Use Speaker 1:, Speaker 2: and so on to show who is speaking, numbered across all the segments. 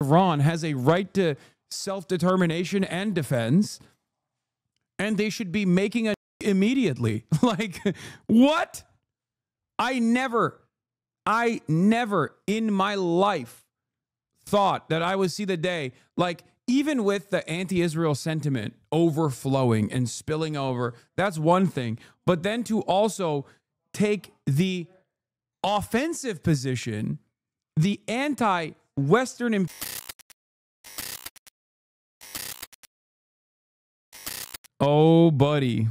Speaker 1: Iran has a right to self-determination and defense, and they should be making a immediately. Like, what? I never in my life thought that I would see the day, like, even with the anti-Israel sentiment overflowing and spilling over, that's one thing. But then to also take the offensive position, the anti-Western... Oh, buddy.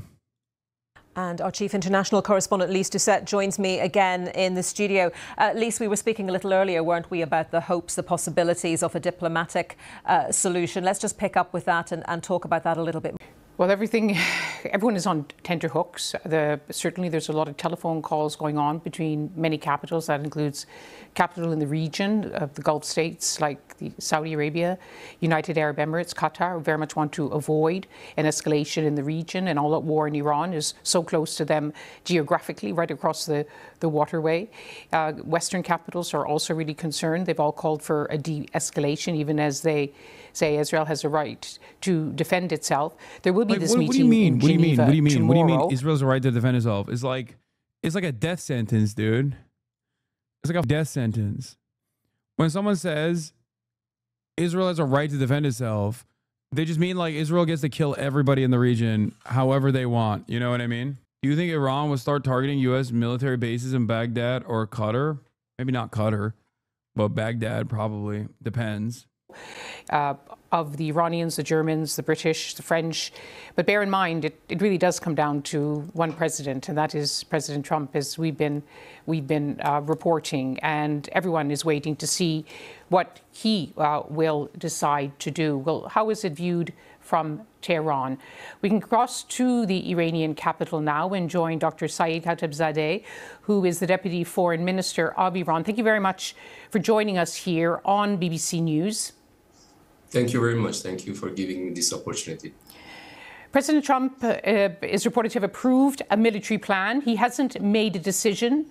Speaker 2: And our chief international correspondent, Lise Doucette, joins me again in the studio. Lise, we were speaking a little earlier, weren't we, about the hopes, the possibilities of a diplomatic solution. Let's just pick up with that and talk about that a little bit.
Speaker 3: Well, everyone is on tenterhooks. Certainly there's a lot of telephone calls going on between many capitals. That includes capital in the region of the Gulf states like Saudi Arabia, United Arab Emirates, Qatar, who very much want to avoid an escalation in the region, and all that war in Iran is so close to them geographically, right across the waterway. Western capitals are also really concerned. They've all called for a de-escalation, even as they say Israel has a right to defend itself. There will be this meeting in Geneva
Speaker 1: What do you mean?
Speaker 3: tomorrow.
Speaker 1: What do you mean Israel's a right to defend itself? It's like a death sentence, dude. It's like a death sentence. When someone says Israel has a right to defend itself, they just mean like Israel gets to kill everybody in the region however they want. You know what I mean? Do you think Iran will start targeting U.S. military bases in Baghdad or Qatar? Maybe not Qatar, but Baghdad probably. Depends.
Speaker 3: Of the Iranians, the Germans, the British, the French. But bear in mind, it really does come down to one president, and that is President Trump, as we've been reporting. And everyone is waiting to see what he will decide to do. Well, how is it viewed from Tehran? We can cross to the Iranian capital now and join Dr. Saeed Khatibzadeh, who is the Deputy Foreign Minister of Iran. Thank you very much for joining us here on BBC News.
Speaker 4: Thank you very much. Thank you for giving me this opportunity.
Speaker 3: President Trump is reported to have approved a military plan. He hasn't made a decision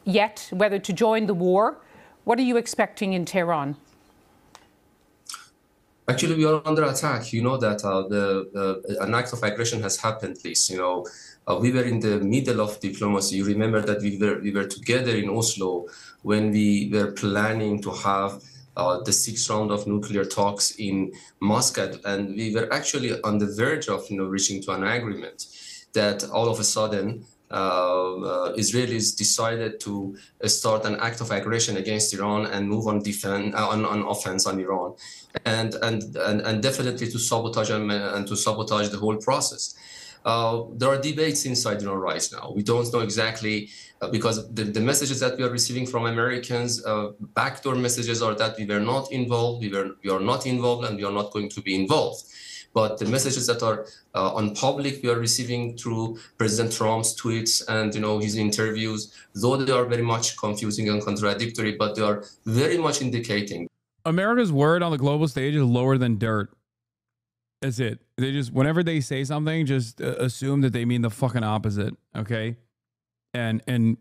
Speaker 3: yet whether to join the war. What are you expecting in Tehran?
Speaker 4: Actually, we are under attack. You know that an act of aggression has happened, Liz. You know, we were in the middle of diplomacy. You remember that we were together in Oslo when we were planning to have the 6th round of nuclear talks in Muscat, and we were actually on the verge of reaching to an agreement. That all of a sudden Israelis decided to start an act of aggression against Iran and move on offense on Iran, and definitely to sabotage and to sabotage the whole process. There are debates inside Iran right now. We don't know exactly because the messages that we are receiving from Americans, backdoor messages are that we were not involved, we are not involved, and we are not going to be involved. But the messages that are on public, we are receiving through President Trump's tweets and his interviews, though they are very much confusing and contradictory, but they are very much indicating.
Speaker 1: America's word on the global stage is lower than dirt. That's it. They just, whenever they say something, just assume that they mean the fucking opposite, okay? And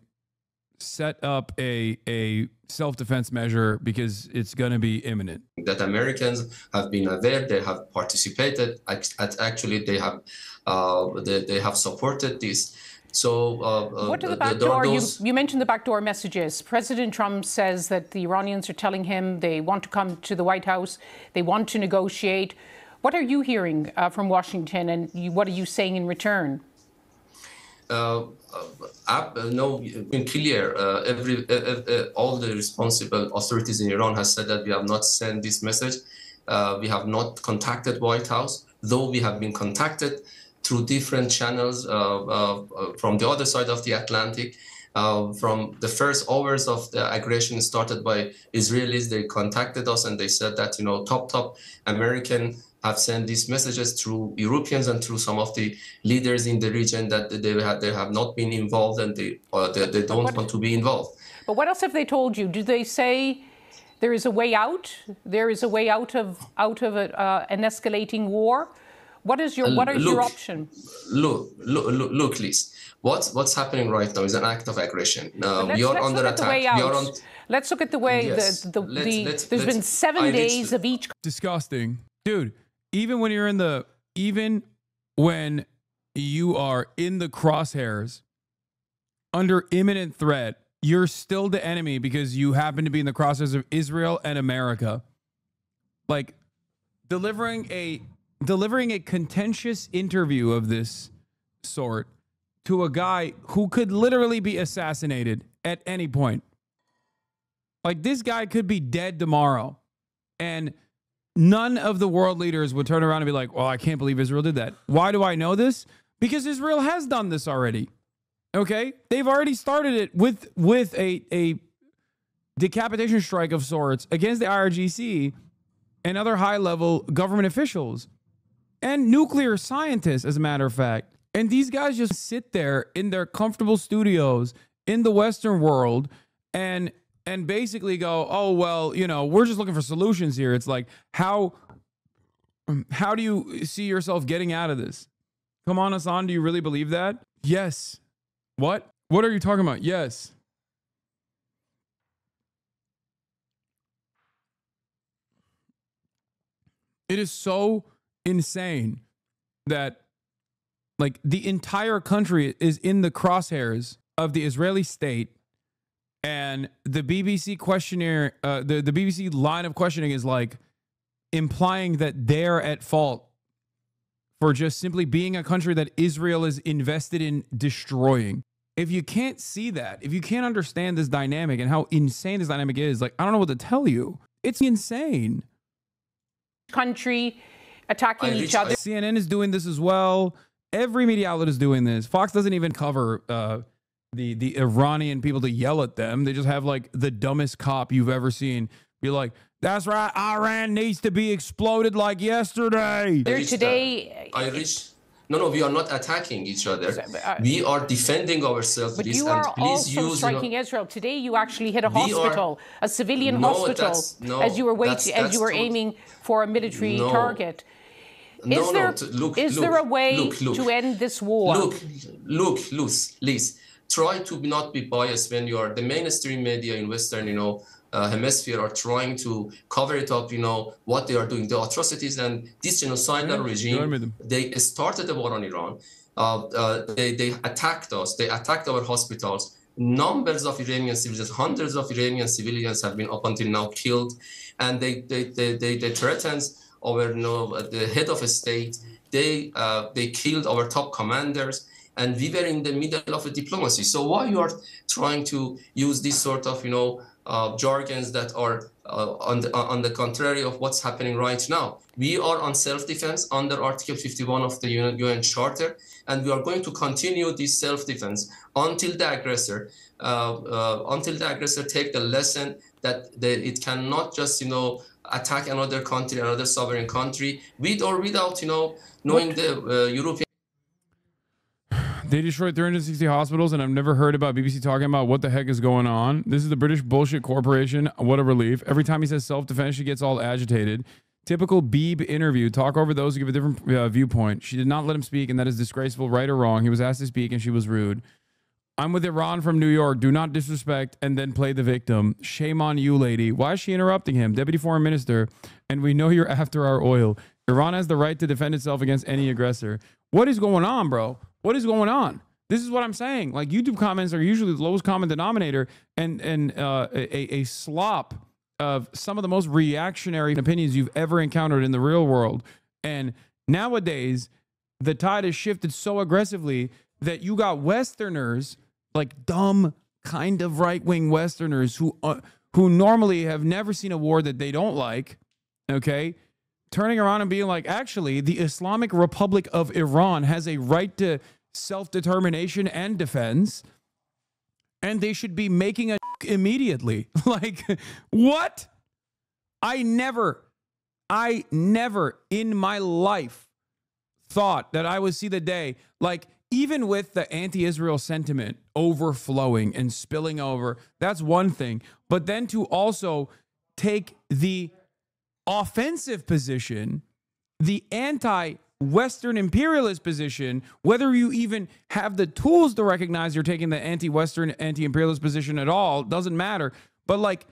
Speaker 1: set up a self-defense measure because it's going to be imminent.
Speaker 4: That Americans have been aware, they have participated, actually they have supported this. So
Speaker 3: what are the backdoor? You mentioned the backdoor messages. President Trump says that the Iranians are telling him they want to come to the White House, they want to negotiate. What are you hearing from Washington, and what are you saying in return?
Speaker 4: No, in clear, all the responsible authorities in Iran has said that we have not sent this message. We have not contacted White House, though we have been contacted through different channels from the other side of the Atlantic. From the first hours of the aggression started by Israelis, they contacted us and they said that top American have sent these messages through Europeans and through some of the leaders in the region that they have not been involved and they don't want to be involved.
Speaker 3: But what else have they told you? Do they say there is a way out? There is a way out of an escalating war? What is your your option?
Speaker 4: Look, Liz. What's happening right now is an act of aggression. We are under attack.
Speaker 3: Let's look at the way
Speaker 4: Yes.
Speaker 3: there's been 7 days of each.
Speaker 1: Disgusting, dude. Even when you are in the crosshairs under imminent threat, you're still the enemy because you happen to be in the crosshairs of Israel and America. Like delivering a contentious interview of this sort to a guy who could literally be assassinated at any point. Like, this guy could be dead tomorrow, and none of the world leaders would turn around and be like, well, I can't believe Israel did that. Why do I know this? Because Israel has done this already. Okay? They've already started it with a decapitation strike of sorts against the IRGC and other high-level government officials and nuclear scientists, as a matter of fact. And these guys just sit there in their comfortable studios in the Western world and basically go, oh, well, you know, we're just looking for solutions here. It's like, how do you see yourself getting out of this? Come on, Hasan, do you really believe that? Yes. What? What are you talking about? Yes. It is so insane that, like, the entire country is in the crosshairs of the Israeli state, and the BBC questionnaire, the BBC line of questioning is like implying that they're at fault for just simply being a country that Israel is invested in destroying. If you can't see that, if you can't understand this dynamic and how insane this dynamic is, like, I don't know what to tell you. It's insane.
Speaker 3: Country attacking each other.
Speaker 1: CNN is doing this as well. Every media outlet is doing this. Fox doesn't even cover the Iranian people to yell at them. They just have like the dumbest cop you've ever seen be like, that's right, Iran needs to be exploded like yesterday.
Speaker 4: No, we are not attacking each other. We are defending ourselves.
Speaker 3: But you are also striking Israel. Today you actually hit a hospital, a civilian hospital, as you were aiming for a military target. Is there a way to end this war?
Speaker 4: Look, Liz, try to not be biased when you are the mainstream media in Western, hemisphere are trying to cover it up, what they are doing, the atrocities and this genocidal regime. They started the war on Iran. They attacked us. They attacked our hospitals. Numbers of Iranian civilians, hundreds of Iranian civilians have been up until now killed, and they threatened our the head of a state. They killed our top commanders, and we were in the middle of a diplomacy. So why you are trying to use this sort of jargons that are on the contrary of what's happening right now? We are on self-defense under Article 51 of the UN Charter, and we are going to continue this self-defense until the aggressor take the lesson that it cannot just attack another country, another sovereign country, with or without knowing the European.
Speaker 1: They destroyed 360 hospitals, and I've never heard about BBC talking about what the heck is going on. This is the British bullshit corporation. What a relief. Every time he says self-defense, she gets all agitated. Typical Beeb interview. Talk over those who give a different viewpoint. She did not let him speak, and that is disgraceful, right or wrong. He was asked to speak, and she was rude. I'm with Iran from New York. Do not disrespect and then play the victim. Shame on you, lady. Why is she interrupting him? Deputy Foreign Minister, and we know you're after our oil. Iran has the right to defend itself against any aggressor. What is going on, bro? What is going on? This is what I'm saying. Like, YouTube comments are usually the lowest common denominator, and a slop of some of the most reactionary opinions you've ever encountered in the real world. And nowadays, the tide has shifted so aggressively that you got Westerners, like dumb kind of right-wing Westerners who normally have never seen a war that they don't like, okay, turning around and being like, actually, the Islamic Republic of Iran has a right to self-determination and defense, and they should be making a immediately. Like, what? I never in my life thought that I would see the day, like, even with the anti-Israel sentiment overflowing and spilling over, that's one thing. But then to also take the offensive position, the Western imperialist position, whether you even have the tools to recognize you're taking the anti-Western, anti-imperialist position at all, doesn't matter. But like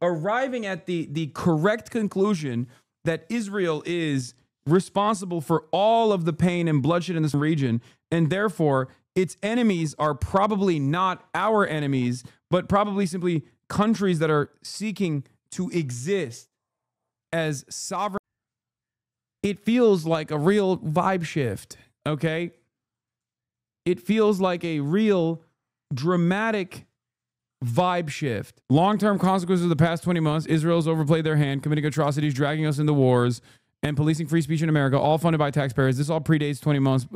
Speaker 1: arriving at the correct conclusion that Israel is responsible for all of the pain and bloodshed in this region, and therefore its enemies are probably not our enemies, but probably simply countries that are seeking to exist as sovereign. It feels like a real vibe shift, okay? It feels like a real dramatic vibe shift. Long-term consequences of the past 20 months, Israel's overplayed their hand, committing atrocities, dragging us into wars, and policing free speech in America, all funded by taxpayers. This all predates 20 months.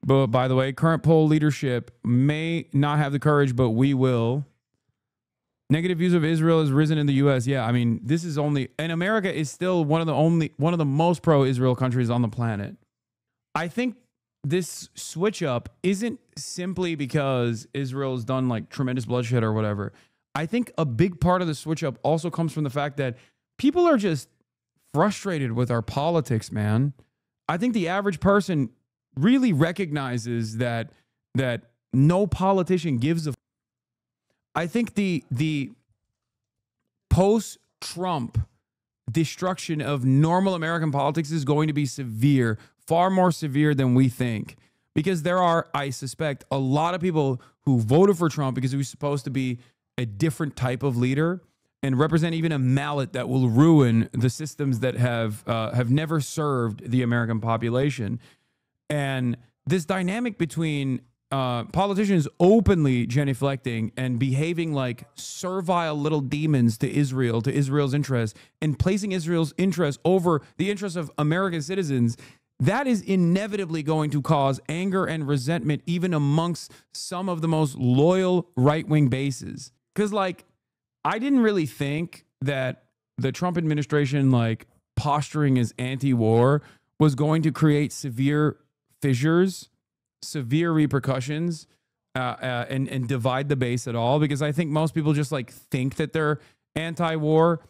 Speaker 1: But by the way, current poll leadership may not have the courage, but we will. Negative views of Israel has risen in the U.S. Yeah, I mean, this is only, and America is still one of the most pro-Israel countries on the planet. I think this switch up isn't simply because Israel has done like tremendous bloodshed or whatever. I think a big part of the switch up also comes from the fact that people are just frustrated with our politics, man. I think the average person really recognizes that no politician gives a. I think the post-Trump destruction of normal American politics is going to be severe, far more severe than we think, because there are, I suspect, a lot of people who voted for Trump because he was supposed to be a different type of leader and represent even a mallet that will ruin the systems that have never served the American population. And this dynamic between politicians openly genuflecting and behaving like servile little demons to Israel's interests, and placing Israel's interests over the interests of American citizens, that is inevitably going to cause anger and resentment even amongst some of the most loyal right-wing bases. Because, like, I didn't really think that the Trump administration, like, posturing as anti-war was going to create severe fissures, severe repercussions, and divide the base at all, because I think most people just like think that they're anti-war,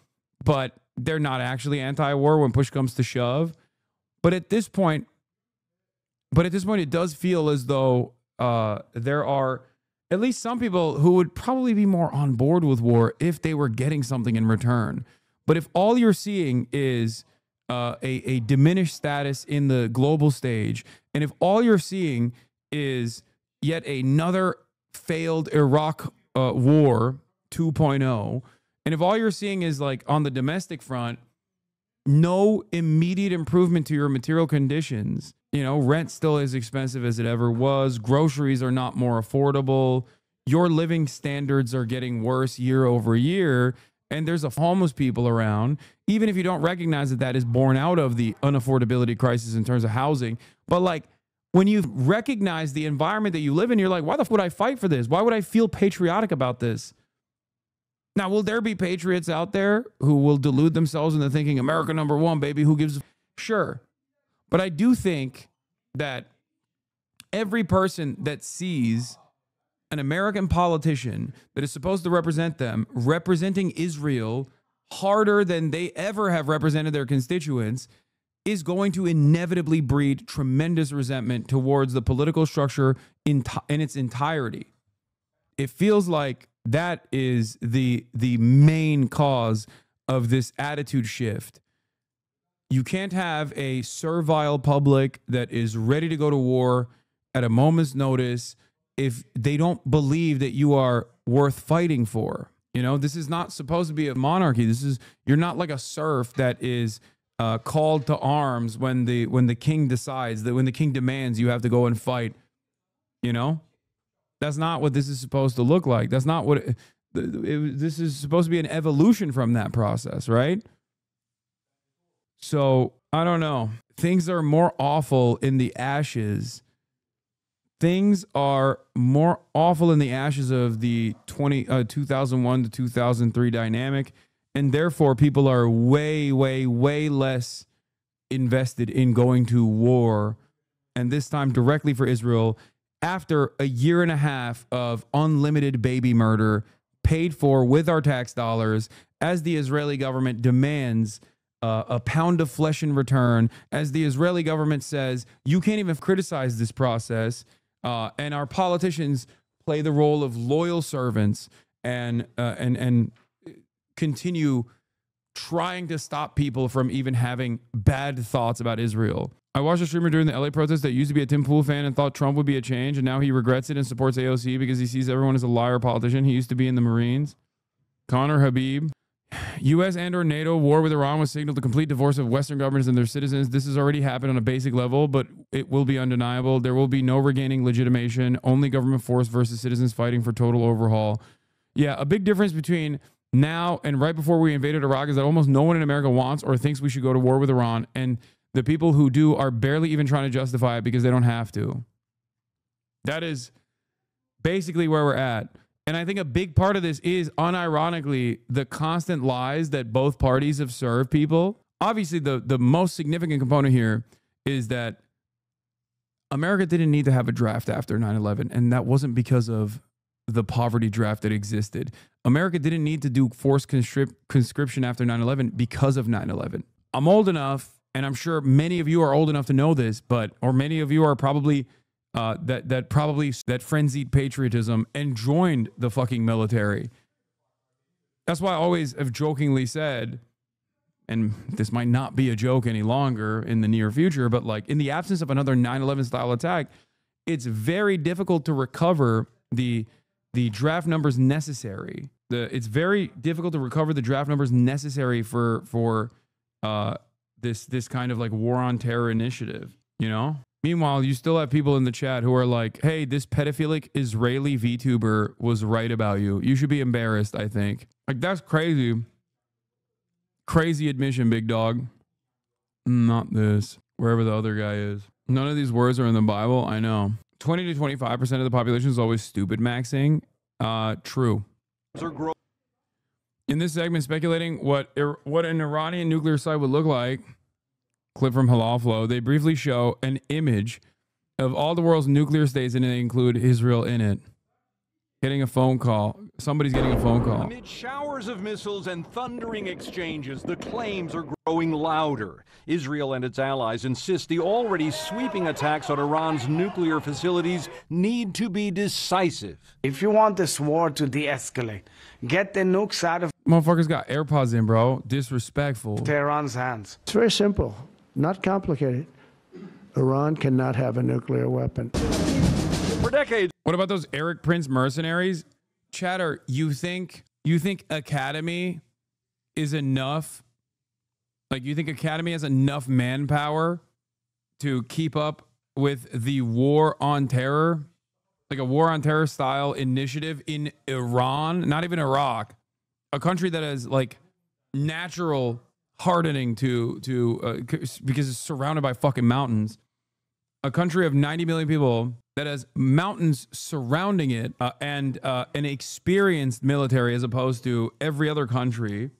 Speaker 1: but they're not actually anti-war when push comes to shove. But at this point, it does feel as though there are at least some people who would probably be more on board with war if they were getting something in return. But if all you're seeing is a diminished status in the global stage, and if all you're seeing is yet another failed Iraq war 2.0, and if all you're seeing is, like, on the domestic front, no immediate improvement to your material conditions, you know, rent still as expensive as it ever was, groceries are not more affordable, your living standards are getting worse year over year, and there's a homeless people around, even if you don't recognize that that is born out of the unaffordability crisis in terms of housing. But, like, when you recognize the environment that you live in, you're like, why the f would I fight for this? Why would I feel patriotic about this? Now, will there be patriots out there who will delude themselves into thinking America number one, baby, who gives a f? Sure. But I do think that every person that sees an American politician that is supposed to represent them representing Israel harder than they ever have represented their constituents is going to inevitably breed tremendous resentment towards the political structure in its entirety. It feels like that is the main cause of this attitude shift. You can't have a servile public that is ready to go to war at a moment's notice if they don't believe that you are worth fighting for. You know, this is not supposed to be a monarchy. You're not like a serf that is called to arms when the king decides, that when the king demands you have to go and fight. You know, that's not what this is supposed to look like. That's not what this is supposed to be, an evolution from that process, right? So I don't know. Things are more awful in the ashes. Things are more awful in the ashes of the 2001 to 2003 dynamic. And therefore, people are way, way, way less invested in going to war, and this time directly for Israel, after a year and a half of unlimited baby murder paid for with our tax dollars, as the Israeli government demands a pound of flesh in return. As the Israeli government says, you can't even criticize this process. And our politicians play the role of loyal servants and continue trying to stop people from even having bad thoughts about Israel. I watched a streamer during the LA protest that used to be a Tim Pool fan and thought Trump would be a change, and now he regrets it and supports AOC because he sees everyone as a liar politician. He used to be in the Marines. Connor Habib. U.S. and or NATO war with Iran was signaled the complete divorce of Western governments and their citizens. This has already happened on a basic level, but it will be undeniable. There will be no regaining legitimation, only government force versus citizens fighting for total overhaul. Yeah, a big difference between now and right before we invaded Iraq is that almost no one in America wants or thinks we should go to war with Iran, and the people who do are barely even trying to justify it because they don't have to. That is basically where we're at. And I think a big part of this is, unironically, the constant lies that both parties have served people. Obviously, the most significant component here is that America didn't need to have a draft after 9/11, and that wasn't because of the poverty draft that existed. America didn't need to do forced conscription after 9/11 because of 9/11. I'm old enough, and I'm sure many of you are old enough to know this, or many of you are probably that frenzied patriotism and joined the fucking military. That's why I always have jokingly said, and this might not be a joke any longer in the near future, but like in the absence of another 9/11 style attack, it's very difficult to recover the draft numbers necessary. It's very difficult to recover the draft numbers necessary for this kind of like war on terror initiative, you know? Meanwhile, you still have people in the chat who are like, hey, this pedophilic Israeli VTuber was right about you. You should be embarrassed, I think. Like, that's crazy. Crazy admission, big dog. Not this. Wherever the other guy is. None of these words are in the Bible. I know. 20 to 25% of the population is always stupid maxing. True. In this segment, speculating what an Iranian nuclear site would look like. Clip from Halal Flow. They briefly show an image of all the world's nuclear states, and they include Israel in it. Getting a phone call. Somebody's getting a phone call.
Speaker 5: Amid showers of missiles and thundering exchanges, the claims are growing louder. Israel and its allies insist the already sweeping attacks on Iran's nuclear facilities need to be decisive.
Speaker 6: If you want this war to de-escalate, get the nukes out of
Speaker 1: Motherfuckers got AirPods in, bro. Disrespectful.
Speaker 6: Tehran's hands.
Speaker 7: It's very simple, not complicated. Iran cannot have a nuclear weapon.
Speaker 5: For decades.
Speaker 1: What about those Eric Prince mercenaries? Chatter, you think Academy is enough? Like, you think Academy has enough manpower to keep up with the war on terror? Like a war on terror style initiative in Iran, not even Iraq, a country that has like natural hardening because it's surrounded by fucking mountains. A country of 90 million people that has mountains surrounding it and an experienced military as opposed to every other country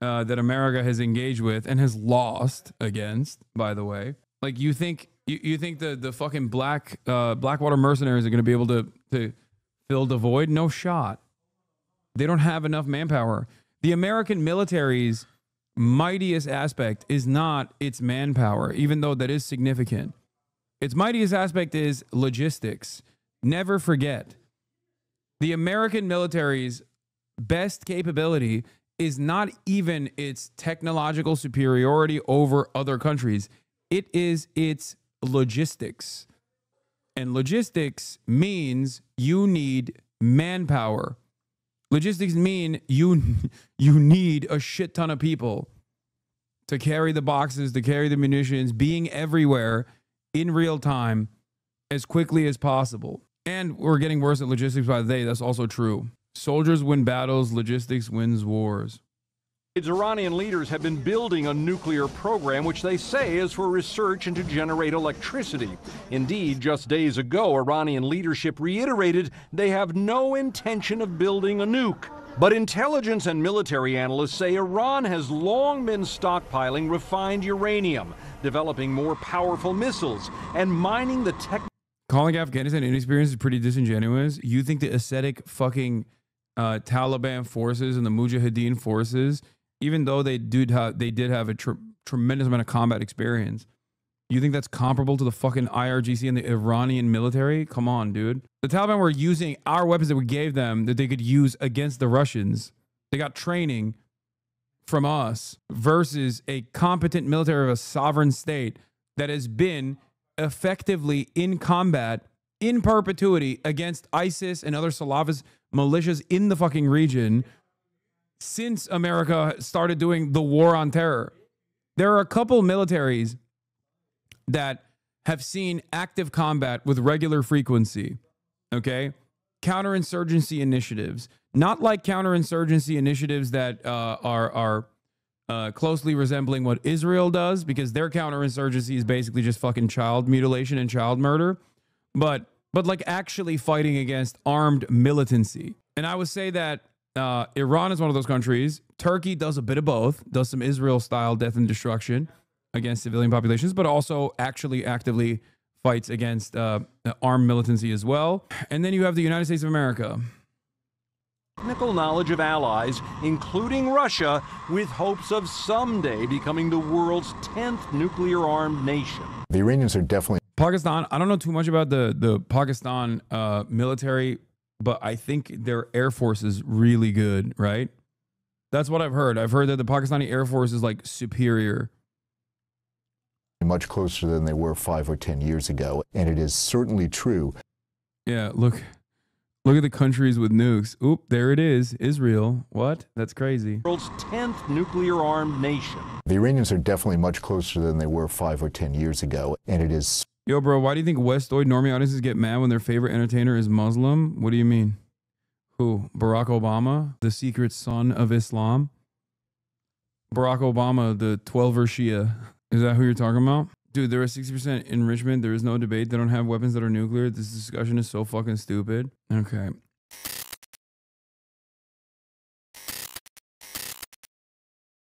Speaker 1: that America has engaged with and has lost against, by the way. Like, you think the fucking Blackwater mercenaries are going to be able to fill the void? No shot. They don't have enough manpower. The American military's mightiest aspect is not its manpower, even though that is significant. Its mightiest aspect is logistics. Never forget, the American military's best capability is not even its technological superiority over other countries. It is its logistics. And logistics means you need manpower. Logistics mean you need a shit ton of people to carry the boxes, to carry the munitions, being everywhere in real time as quickly as possible. And we're getting worse at logistics by the day. That's also true. Soldiers win battles, logistics wins wars.
Speaker 5: Iranian leaders have been building a nuclear program which they say is for research and to generate electricity. Indeed, just days ago, Iranian leadership reiterated they have no intention of building a nuke. But intelligence and military analysts say Iran has long been stockpiling refined uranium, developing more powerful missiles, and mining the tech.
Speaker 1: Calling Afghanistan inexperienced is pretty disingenuous. You think the ascetic fucking Taliban forces and the Mujahideen forces even though they did have a tremendous amount of combat experience. You think that's comparable to the fucking IRGC and the Iranian military? Come on, dude. The Taliban were using our weapons that we gave them that they could use against the Russians. They got training from us versus a competent military of a sovereign state that has been effectively in combat in perpetuity against ISIS and other Salafist militias in the fucking region since America started doing the war on terror. There are a couple militaries that have seen active combat with regular frequency, okay? Counterinsurgency initiatives, not like counterinsurgency initiatives that are closely resembling what Israel does, because their counterinsurgency is basically just fucking child mutilation and child murder, but like actually fighting against armed militancy. And I would say that Iran is one of those countries. Turkey does a bit of both, does some Israel-style death and destruction against civilian populations, but also actually actively fights against armed militancy as well. And then you have the United States of America.
Speaker 5: Technical knowledge of allies, including Russia, with hopes of someday becoming the world's 10th nuclear-armed nation.
Speaker 8: The Iranians are definitely...
Speaker 1: Pakistan, I don't know too much about the Pakistan military, but I think their Air Force is really good, right? That's what I've heard. I've heard that the Pakistani Air Force is like superior.
Speaker 8: Much closer than they were 5 or 10 years ago, and it is certainly true.
Speaker 1: Yeah, look at the countries with nukes. Oop, there it is, Israel. What? That's crazy.
Speaker 5: World's 10th nuclear-armed nation.
Speaker 8: The Iranians are definitely much closer than they were 5 or 10 years ago, and it is...
Speaker 1: Yo, bro, why do you think Westoid normie audiences get mad when their favorite entertainer is Muslim? What do you mean? Who? Barack Obama, the secret son of Islam? Barack Obama, the 12er Shia. Is that who you're talking about? Dude, there is 60% enrichment. There is no debate. They don't have weapons that are nuclear. This discussion is so fucking stupid. Okay.